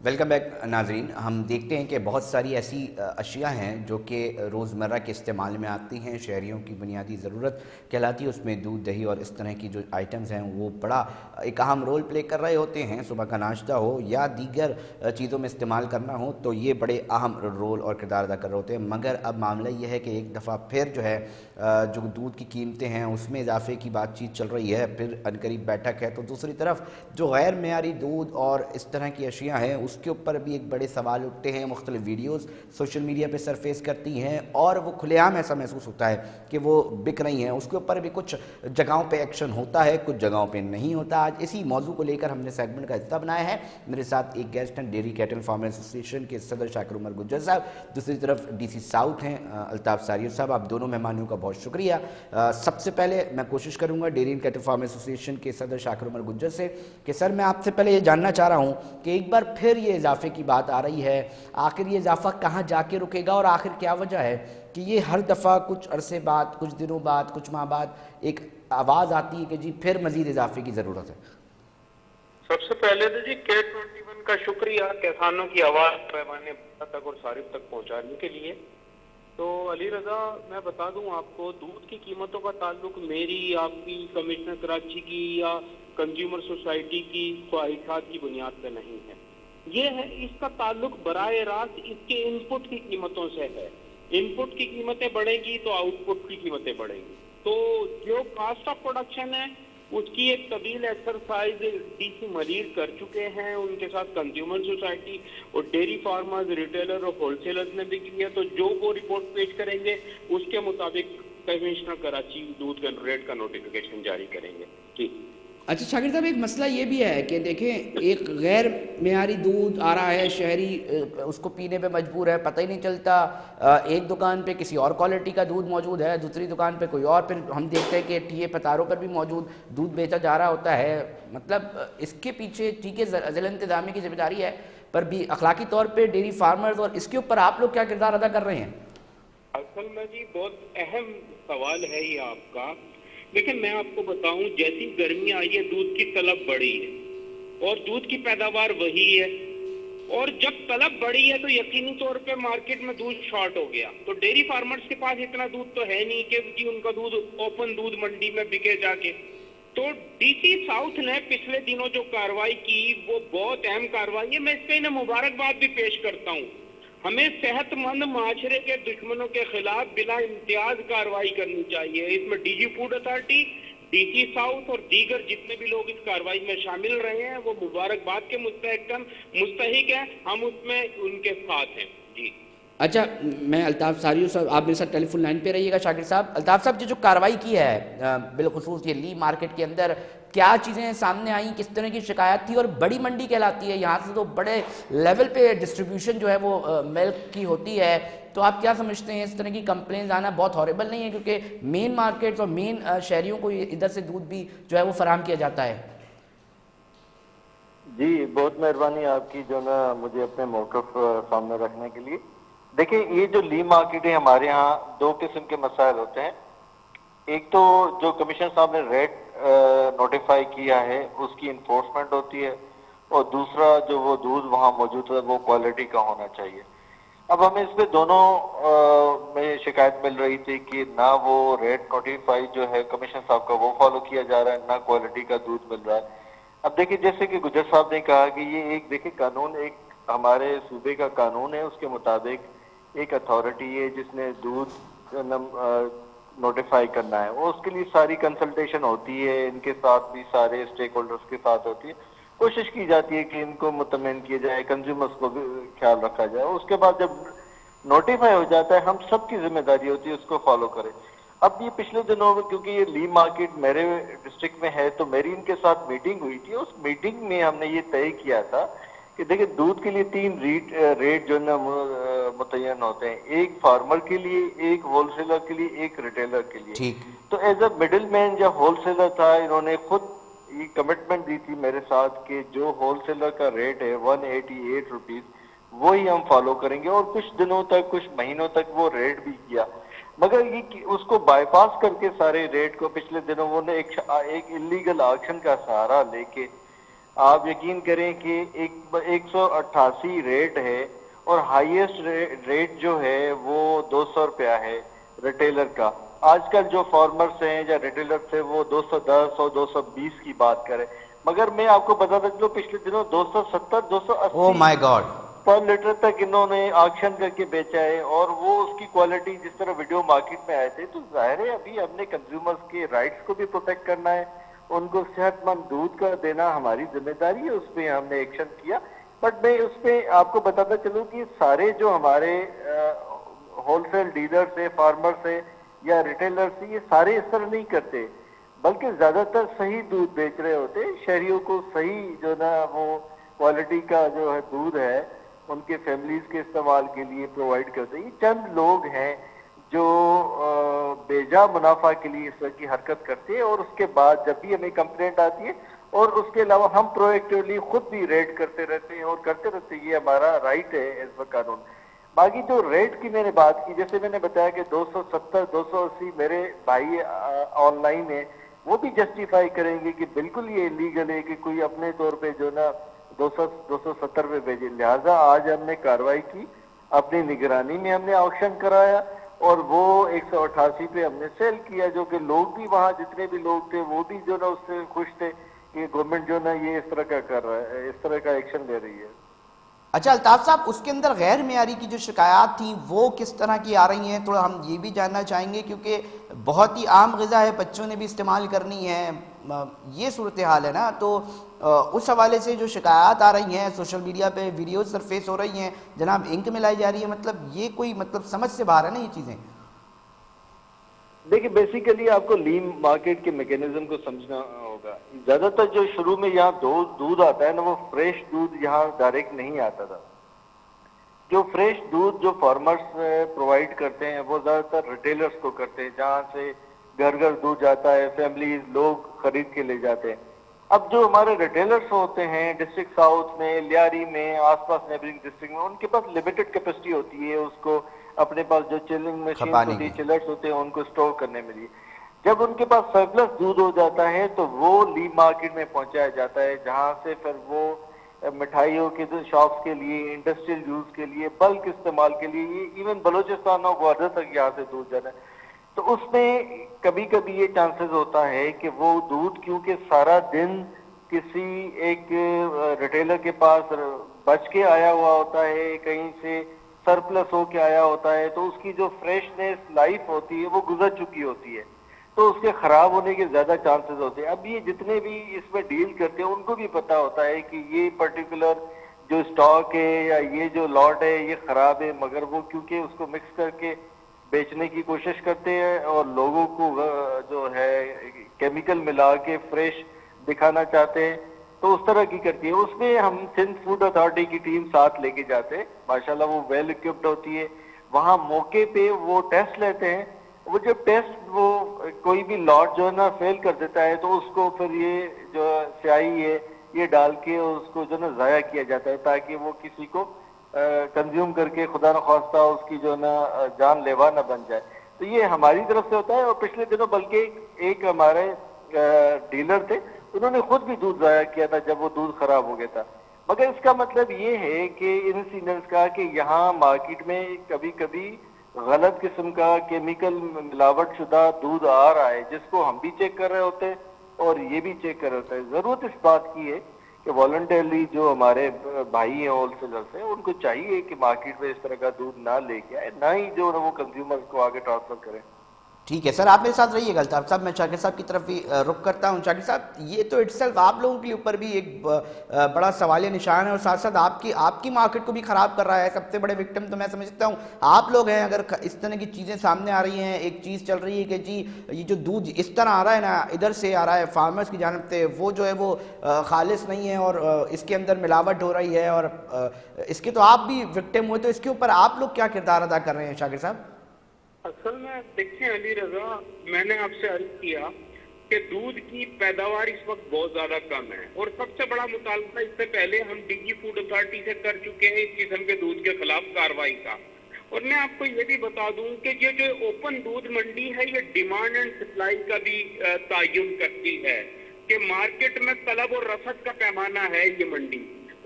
Welcome back ناظرین. ہم دیکھتے ہیں کہ بہت ساری ایسی اشیاء ہیں جو کہ روزمرہ کے استعمال میں آتی ہیں، شہریوں کی بنیادی ضرورت کہلاتی ہے. اس میں دودھ، دہی اور اس طرح کی جو آئٹمز ہیں وہ بڑا ایک اہم رول پلے کر رہے ہوتے ہیں. صبح کا ناشتہ ہو یا دیگر چیزوں میں استعمال کرنا ہو تو یہ بڑے اہم رول اور کردار ادا کر رہے ہوتے ہیں. مگر اب معاملہ یہ ہے کہ ایک دفعہ پھر جو ہے جو دودھ کی قیمتیں ہیں اس میں اضافے کی بات چیت چل رہی ہے. پھر عنقریب بیٹھک ہے تو دوسری طرف جو غیر معیاری دودھ اور اس طرح کی اشیاء ہیں اس کے اوپر بھی ایک بڑے سوال اٹھتے ہیں. مختلف ویڈیوز سوشل میڈیا پہ سرفیس کرتی ہیں اور وہ کھلے عام ایسا محسوس ہوتا ہے کہ وہ بک رہی ہیں. اس کے اوپر بھی کچھ جگہوں پہ ایکشن ہوتا ہے، کچھ جگہوں پہ نہیں ہوتا. آج اسی موضوع کو لے کر ہم نے سیگمنٹ کا حصہ بنایا ہے. میرے ساتھ ایک گیسٹ ہیں ڈیری کیٹل فارمر ایسوسی ایشن کے صدر شاکر عمر گجر صاحب، دوسری طرف ڈی سی ساؤتھ ہیں الطاف ساریو صاحب. آپ دونوں مہمانوں کا بہت شکریہ. سب سے پہلے میں کوشش کروں گا ڈیری کیٹل فارمر ایسوسی ایشن کے صدر شاکر عمر گجر سے کہ سر میں آپ سے پہلے یہ جاننا چاہ رہا ہوں کہ ایک بار پھر یہ اضافے کی بات آ رہی ہے، آخر یہ اضافہ کہاں جا کے رکے گا اور آخر کیا وجہ ہے کہ یہ ہر دفعہ کچھ عرصے بعد، کچھ دنوں بعد، کچھ ماہ بعد ایک آواز آتی ہے کہ جی پھر مزید اضافے کی ضرورت ہے؟ سب سے پہلے تو جی K21 کا شکریہ کسانوں کی آواز پیمانے تک اور صارف تک پہنچانے کے لیے. تو علی رضا میں بتا دوں آپ کو، دودھ کی قیمتوں کا تعلق میری، آپ کی، کمشنر کراچی کی یا کنزیومر سوسائٹی کی خواہشات کی بنیاد پہ نہیں ہے. یہ ہے اس کا تعلق براہ راست اس کے ان پٹ کی قیمتوں سے ہے. ان پٹ کی قیمتیں بڑھیں گی تو آؤٹ پٹ کی قیمتیں بڑھیں گی. تو جو کاسٹ آف پروڈکشن ہے اس کی ایک طویل ایکسرسائز ڈی سی ملیر کر چکے ہیں، ان کے ساتھ کنزیومر سوسائٹی اور ڈیری فارمرز، ریٹیلر اور ہول سیلرز نے بھی کی ہے. تو جو وہ رپورٹ پیش کریں گے اس کے مطابق کمشنر کراچی دودھ کا ریٹ کا نوٹیفیکیشن جاری کریں گے. جی اچھا شاکر صاحب، ایک مسئلہ یہ بھی ہے کہ دیکھیں ایک غیر معیاری دودھ آ رہا ہے، شہری اس کو پینے پہ مجبور ہے، پتہ ہی نہیں چلتا. ایک دکان پہ کسی اور کوالٹی کا دودھ موجود ہے، دوسری دکان پہ کوئی اور. پھر ہم دیکھتے ہیں کہ ٹی اے پتاروں پر بھی موجود دودھ بیچا جا رہا ہوتا ہے. مطلب اس کے پیچھے ٹھیک ہے ضلع انتظامیہ کی ذمہ داری ہے، پر بھی اخلاقی طور پہ ڈیری فارمرز اور اس کے اوپر آپ لوگ کیا کردار ادا کر رہے ہیں؟ اصل میں جی بہت اہم سوال ہے یہ آپ کا. لیکن میں آپ کو بتاؤں، جیسی گرمی آئی ہے دودھ کی طلب بڑھی ہے اور دودھ کی پیداوار وہی ہے، اور جب طلب بڑھی ہے تو یقینی طور پہ مارکیٹ میں دودھ شارٹ ہو گیا. تو ڈیری فارمرز کے پاس اتنا دودھ تو ہے نہیں کہ جی ان کا دودھ اوپن دودھ منڈی میں بکے جا کے. تو ڈی سی ساؤتھ نے پچھلے دنوں جو کارروائی کی وہ بہت اہم کارروائی ہے. میں اس پہ انہیں مبارکباد بھی پیش کرتا ہوں. ہمیں صحت مند معاشرے کے دشمنوں کے خلاف بلا امتیاز کارروائی کرنی چاہیے. اس میں D G food authority, D C south اور دیگر جتنے بھی لوگ اس کارروائی میں شامل رہے ہیں وہ مبارکباد کے مستحق ہیں. ہم اس میں ان کے ساتھ ہیں. جی اچھا، میں الطاف ساریو صاحب، آپ میرے ساتھ ٹیلی فون لائن پہ رہیے گا. شاکر صاحب، الطاف صاحب جو کارروائی کی ہے بالخصوص یہ لی مارکیٹ کے اندر کیا چیزیں سامنے آئیں، کس طرح کی شکایات تھی؟ اور بڑی منڈی کہلاتی ہے، یہاں سے تو بڑے لیول پہ ڈسٹریبیوشن جو ہے وہ ملک کی ہوتی ہے. تو آپ کیا سمجھتے ہیں اس طرح کی کمپلینز آنا بہت ہاربل نہیں ہے؟ کیونکہ مین مارکیٹس اور مین شہریوں کو ادھر سے دودھ بھی جو ہے وہ فراہم کیا جاتا ہے. جی بہت مہربانی آپ کی جو نا مجھے اپنے موقف سامنے رکھنے کے لیے. دیکھیں یہ جو لی مارکیٹ ہے ہمارے ہاں دو قسم کے مسائل ہوتے ہیں. ایک تو جو کمشنر صاحب نے ریٹ نوٹیفائی کیا ہے اس کی انفورسمنٹ ہوتی ہے، اور دوسرا جو وہ دودھ وہاں موجود ہے وہ کوالٹی کا ہونا چاہیے. اب ہمیں اس پہ دونوں میں شکایت مل رہی تھی کہ نہ وہ ریٹ نوٹیفائی جو ہے کمشنر صاحب کا وہ فالو کیا جا رہا ہے، نہ کوالٹی کا دودھ مل رہا ہے. اب دیکھیں جیسے کہ گجر صاحب نے کہا کہ یہ ایک دیکھیں قانون، ایک ہمارے صوبے کا قانون ہے، اس کے مطابق ایک اتھارٹی ہے جس نے دودھ نوٹیفائی کرنا ہے. وہ اس کے لیے ساری کنسلٹیشن ہوتی ہے، ان کے ساتھ بھی سارے اسٹیک ہولڈرز کے ساتھ ہوتی ہے. کوشش کی جاتی ہے کہ ان کو مطمئن کیا جائے، کنزیومرز کو بھی خیال رکھا جائے. اس کے بعد جب نوٹیفائی ہو جاتا ہے ہم سب کی ذمہ داری ہوتی ہے اس کو فالو کریں. اب یہ پچھلے دنوں میں کیونکہ یہ لی مارکیٹ میرے ڈسٹرکٹ میں ہے تو میری ان کے ساتھ میٹنگ ہوئی تھی. اس میٹنگ میں ہم نے یہ طے کیا تھا کہ دیکھیں دودھ کے لیے تین ریٹ جو نا متعین ہوتے ہیں، ایک فارمر کے لیے، ایک ہول سیلر کے لیے، ایک ریٹیلر کے لیے. ٹھیک. تو ایز اے مڈل مین جو ہول سیلر تھا انہوں نے خود یہ کمٹمنٹ دی تھی میرے ساتھ کہ جو ہول سیلر کا ریٹ ہے 188 روپیز وہی ہم فالو کریں گے، اور کچھ دنوں تک، کچھ مہینوں تک وہ ریٹ بھی کیا. مگر یہ اس کو بائی پاس کر کے سارے ریٹ کو پچھلے دنوں وہ نے ایک انلیگل آکشن کا سہارا لے کے آپ یقین کریں کہ 188 ریٹ ہے اور ہائیسٹ ریٹ جو ہے وہ 200 روپیہ ہے ریٹیلر کا. آج کل جو فارمرز ہیں یا ریٹیلر تھے وہ 210 اور 220 کی بات کریں, مگر میں آپ کو بتاتا چلوں پچھلے دنوں 270 او 280 مائی گاڈ. پر لیٹر تک انہوں نے آکشن کر کے بیچا ہے. اور وہ اس کی کوالٹی جس طرح ویڈیو مارکیٹ میں آئے تھے, تو ظاہر ہے ابھی ہم نے کنزیومرز کے رائٹس کو بھی پروٹیکٹ کرنا ہے, ان کو صحت مند دودھ کا دینا ہماری ذمہ داری ہے, اس پہ ہم نے ایکشن کیا. بٹ میں اس پہ آپ کو بتاتا چلوں کہ سارے جو ہمارے ہول سیل ڈیلر سے, فارمر سے یا ریٹیلر سے, یہ سارے اس طرح نہیں کرتے, بلکہ زیادہ تر صحیح دودھ بیچ رہے ہوتے, شہریوں کو صحیح جو نا وہ کوالٹی کا جو ہے دودھ ہے ان کے فیملیز کے استعمال کے لیے پرووائڈ کرتے ہیں. یہ چند لوگ ہیں جو بیجا منافع کے لیے اس طرح کی حرکت کرتے ہیں, اور اس کے بعد جب بھی ہمیں کمپلینٹ آتی ہے, اور اس کے علاوہ ہم پرو ایکٹیولی خود بھی ریڈ کرتے رہتے ہیں اور کرتے رہتے ہیں, یہ ہمارا رائٹ ہے ایز پر قانون. باقی جو ریٹ کی میں نے بات کی, جیسے میں نے بتایا کہ 270 280 میرے بھائی آن لائن ہے, وہ بھی جسٹیفائی کریں گے کہ بالکل یہ انلیگل ہے کہ کوئی اپنے طور پہ جو نا 270 پہ بھیجے. لہٰذا آج ہم نے کارروائی کی, اپنی نگرانی میں ہم نے آکشن کرایا اور وہ 188 پہ ہم نے سیل کیا, جو کہ لوگ بھی وہاں جتنے بھی لوگ تھے وہ بھی جو نا اس سے خوش تھے کہ گورنمنٹ جو نا یہ اس طرح کا کر رہا ہے, اس طرح کا ایکشن لے رہی ہے. اچھا الطاف صاحب، اس کے اندر غیر معیاری کی جو شکایات تھیں وہ کس طرح کی آ رہی ہیں؟ تھوڑا ہم یہ بھی جاننا چاہیں گے، کیونکہ بہت ہی عام غذا ہے، بچوں نے بھی استعمال کرنی ہے، یہ صورتحال ہے نا. تو اس حوالے سے جو شکایات آ رہی ہیں، سوشل میڈیا پہ ویڈیوز سرفیس ہو رہی ہیں، جناب انک ملائی جا رہی ہے، مطلب یہ کوئی سمجھ سے باہر ہے نا یہ چیزیں. دیکھیں بیسیکلی آپ کو لیم مارکیٹ کے میکینزم کو سمجھنا ہوگا. زیادہ تر جو شروع میں یہاں دودھ آتا ہے نا، وہ فریش دودھ یہاں ڈائریکٹ نہیں آتا تھا. جو فریش دودھ جو فارمرز پرووائڈ کرتے ہیں وہ زیادہ تر ریٹیلرز کو کرتے ہیں، جہاں سے گھر گھر دودھ جاتا ہے، فیملیز لوگ خرید کے لے جاتے ہیں. اب جو ہمارے ریٹیلرز ہوتے ہیں ڈسٹرکٹ ساؤتھ میں، لیاری میں، آس پاس نیبرنگ ڈسٹرکٹ میں، ان کے پاس لمیٹڈ کیپیسٹی ہوتی ہے اس کو اپنے پاس جو چلنگ مشینز کھپانے ہوتی کی. ہے، چلرز ہوتے ہیں، ان کو اسٹور کرنے میں لیے. جب ان کے پاس سرپلس دودھ ہو جاتا ہے تو وہ لی مارکیٹ میں پہنچایا جاتا ہے، جہاں سے پھر وہ مٹھائیوں کے شاپس کے لیے، انڈسٹریل یوز کے لیے، بلک استعمال کے لیے، ایون بلوچستان اور گوادر تک یہاں سے دودھ جانا ہے. تو اس میں کبھی کبھی یہ چانسز ہوتا ہے کہ وہ دودھ کیونکہ سارا دن کسی ایک ریٹیلر کے پاس بچ کے آیا ہوا ہوتا ہے، کہیں سے سرپلس ہو کے آیا ہوتا ہے، تو اس کی جو فریشنس لائف ہوتی ہے وہ گزر چکی ہوتی ہے، تو اس کے خراب ہونے کے زیادہ چانسز ہوتے ہیں. اب یہ جتنے بھی اس میں ڈیل کرتے ہیں ان کو بھی پتا ہوتا ہے کہ یہ پرٹیکولر جو اسٹاک ہے یا یہ جو لاٹ ہے یہ خراب ہے، مگر وہ کیونکہ اس کو مکس کر کے بیچنے کی کوشش کرتے ہیں اور لوگوں کو جو ہے کیمیکل ملا کے فریش دکھانا چاہتے ہیں، تو اس طرح کی کرتی ہے. اس میں ہم سندھ فوڈ اتھارٹی کی ٹیم ساتھ لے کے جاتے ہیں، ماشاءاللہ وہ ویل اکوپڈ ہوتی ہے. وہاں موقع پہ وہ ٹیسٹ لیتے ہیں. وہ جب ٹیسٹ وہ کوئی بھی لاٹ جو ہے نا فیل کر دیتا ہے تو اس کو پھر یہ جو سیاہی ہے یہ ڈال کے اس کو جو ہے نا ضائع کیا جاتا ہے، تاکہ وہ کسی کو کنزیوم کر کے خدا نخواستہ اس کی جو ہے نا جان لیوا نہ بن جائے. تو یہ ہماری طرف سے ہوتا ہے. اور پچھلے دنوں بلکہ ایک ہمارے ڈیلر تھے، انہوں نے خود بھی دودھ ضائع کیا تھا جب وہ دودھ خراب ہو گیا تھا. مگر اس کا مطلب یہ ہے کہ انسیڈنٹس کا کہ یہاں مارکیٹ میں کبھی کبھی غلط قسم کا کیمیکل ملاوٹ شدہ دودھ آ رہا ہے، جس کو ہم بھی چیک کر رہے ہوتے ہیں اور یہ بھی چیک کر رہے ہوتے ہیں. ضرورت اس بات کی ہے کہ والنٹرلی جو ہمارے بھائی ہیں ہول سیلرس ہیں، ان کو چاہیے کہ مارکیٹ میں اس طرح کا دودھ نہ لے کے آئے، نہ ہی جو وہ کنزیومرز کو آگے ٹرانسفر کریں. ٹھیک ہے سر، آپ میرے ساتھ رہیے گا. الطاف صاحب میں شاکر صاحب کی طرف بھی رخ کرتا ہوں. شاکر صاحب، یہ تو اٹسیلف آپ لوگوں کے اوپر بھی ایک بڑا سوالیہ نشان ہے، اور ساتھ ساتھ آپ کی مارکیٹ کو بھی خراب کر رہا ہے. سب سے بڑے وکٹم تو میں سمجھتا ہوں آپ لوگ ہیں. اگر اس طرح کی چیزیں سامنے آ رہی ہیں، ایک چیز چل رہی ہے کہ جی یہ جو دودھ اس طرح آ رہا ہے نا، ادھر سے آ رہا ہے فارمرز کی جانب سے، وہ جو ہے وہ خالص نہیں ہے اور اس کے اندر ملاوٹ ہو رہی ہے، اور اس کے تو آپ بھی وکٹم ہوئے، تو اس کے اوپر آپ لوگ کیا کردار ادا کر رہے ہیں شاکر صاحب؟ اصل میں دیکھیں علی رضا، میں نے آپ سے عرض کیا کہ دودھ کی پیداوار اس وقت بہت زیادہ کم ہے، اور سب سے بڑا مطالبہ اس سے پہلے ہم ڈی فوڈ اتھارٹی سے کر چکے ہیں اس قسم کے دودھ کے خلاف کارروائی کا. اور میں آپ کو یہ بھی بتا دوں کہ یہ جو اوپن دودھ منڈی ہے یہ ڈیمانڈ اینڈ سپلائی کا بھی تعین کرتی ہے. کہ مارکیٹ میں طلب اور رسد کا پیمانہ ہے یہ منڈی.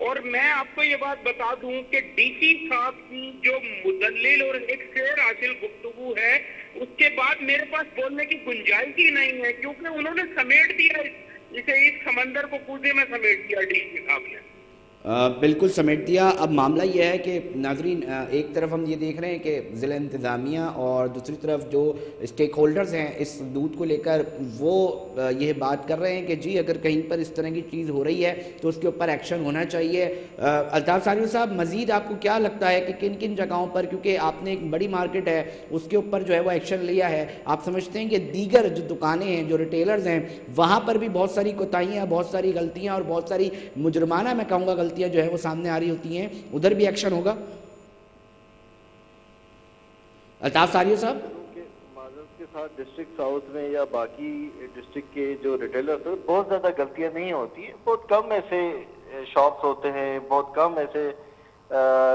اور میں آپ کو یہ بات بتا دوں کہ ڈی سی صاحب کی جو مدلل اور ایک شعر حاصل گفتگو ہے اس کے بعد میرے پاس بولنے کی گنجائش ہی نہیں ہے, کیونکہ انہوں نے سمیٹ دیا اسے, اس سمندر کو کوزے میں سمیٹ دیا ڈی سی صاحب نے. بالکل سمیٹ دیا. اب معاملہ یہ ہے کہ ناظرین ایک طرف ہم یہ دیکھ رہے ہیں کہ ضلع انتظامیہ اور دوسری طرف جو اسٹیک ہولڈرز ہیں اس دودھ کو لے کر وہ یہ بات کر رہے ہیں کہ جی اگر کہیں پر اس طرح کی چیز ہو رہی ہے تو اس کے اوپر ایکشن ہونا چاہیے. الطاف ساریو صاحب, مزید آپ کو کیا لگتا ہے کہ کن کن جگہوں پر, کیونکہ آپ نے ایک بڑی مارکیٹ ہے اس کے اوپر جو ہے وہ ایکشن لیا ہے, آپ سمجھتے ہیں کہ دیگر جو دکانیں ہیں جو ریٹیلرز ہیں وہاں پر بھی بہت ساری کوتاہیاں, بہت ساری غلطیاں اور بہت ساری مجرمانہ میں کہوں گا غلطیاں جو ہے وہ سامنے آ رہی ہوتی ہیں, ادھر بھی ایکشن ہوگا؟ الطاف ساریو صاحب. معذرت کے ساتھ ڈسٹرکٹ ساؤتھ میں یا باقی ڈسٹرکٹ کے جو ریٹیلر بہت زیادہ غلطیاں نہیں ہوتی ہیں, بہت کم ایسے شاپس ہوتے ہیں, بہت کم ایسے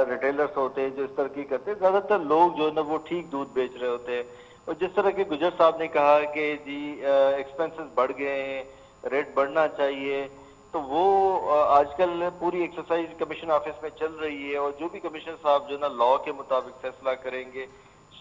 ریٹیلرز ہوتے ہیں جو اس طرح کی کرتے ہیں. زیادہ تر لوگ جو ہے نا وہ ٹھیک دودھ بیچ رہے ہوتے ہیں. اور جس طرح کہ گجر صاحب نے کہا کہ جی ایکسپینسز بڑھ گئے ہیں, ریٹ بڑھنا چاہیے, تو وہ آج کل پوری ایکسرسائز کمیشن آفس میں چل رہی ہے, اور جو بھی کمیشن صاحب جو نا لاء کے مطابق فیصلہ کریں گے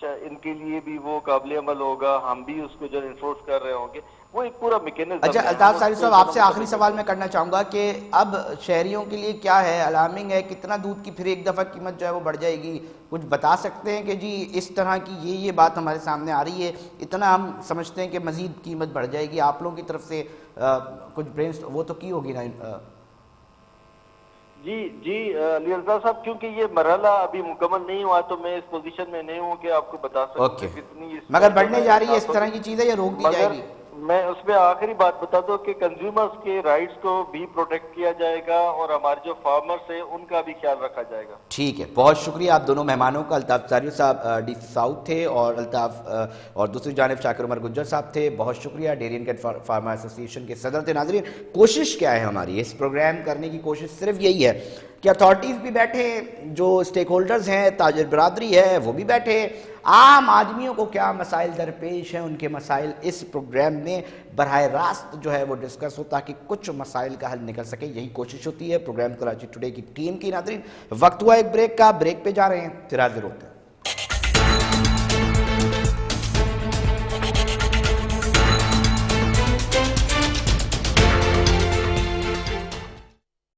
ان کے لیے بھی وہ قابل عمل ہوگا, ہم بھی اس کو جو انفورس کر رہے ہوں گے, وہ ایک پورا میکینزم. اچھا الطاف ساریو صاحب, آپ سے آخری سوال میں کرنا چاہوں گا کہ اب شہریوں کے لیے کیا ہے, الارمنگ ہے, کتنا دودھ کی پھر ایک دفعہ قیمت جو ہے وہ بڑھ جائے گی؟ کچھ بتا سکتے ہیں کہ جی اس طرح کی یہ بات ہمارے سامنے آ رہی ہے, اتنا ہم سمجھتے ہیں کہ مزید قیمت بڑھ جائے گی, آپ لوگوں کی طرف سے کچھ برینس وہ تو کی ہوگی نا؟ جی علی رضا صاحب, کیونکہ یہ مرحلہ ابھی مکمل نہیں ہوا تو میں اس پوزیشن میں نہیں ہوں کہ آپ کو بتا سکوں کتنی, مگر بڑھنے جا رہی ہے اس طرح کی چیز ہے یا روک دی جائے گی؟ میں اس میں آخری بات بتا دوں کہ کنزیومرز کے رائٹس کو بھی پروٹیکٹ کیا جائے گا اور ہمارے جو فارمرز ہیں ان کا بھی خیال رکھا جائے گا. ٹھیک ہے, بہت شکریہ آپ دونوں مہمانوں کا. الطاف ساریو صاحب ڈی سی ساؤتھ تھے اور اور دوسری جانب شاکر عمر گجر صاحب تھے. بہت شکریہ. ڈیرین کیٹ فارما ایسوسی ایشن کے صدر تھے. ناظرین, کوشش کیا ہے ہماری, اس پروگرام کرنے کی کوشش صرف یہی ہے کہ اتھارٹیز بھی بیٹھے, جو اسٹیک ہولڈرز ہیں, تاجر برادری ہے وہ بھی بیٹھے, عام آدمیوں کو کیا مسائل درپیش ہیں ان کے مسائل اس پروگرام میں براہ راست جو ہے وہ ڈسکس ہو تاکہ کچھ مسائل کا حل نکل سکے. یہی کوشش ہوتی ہے پروگرام کراچی ٹوڈے کی ٹیم کی. ناظرین, وقت ہوا ایک بریک کا, بریک پہ جا رہے ہیں, پھر حاضر ہوتے ہیں.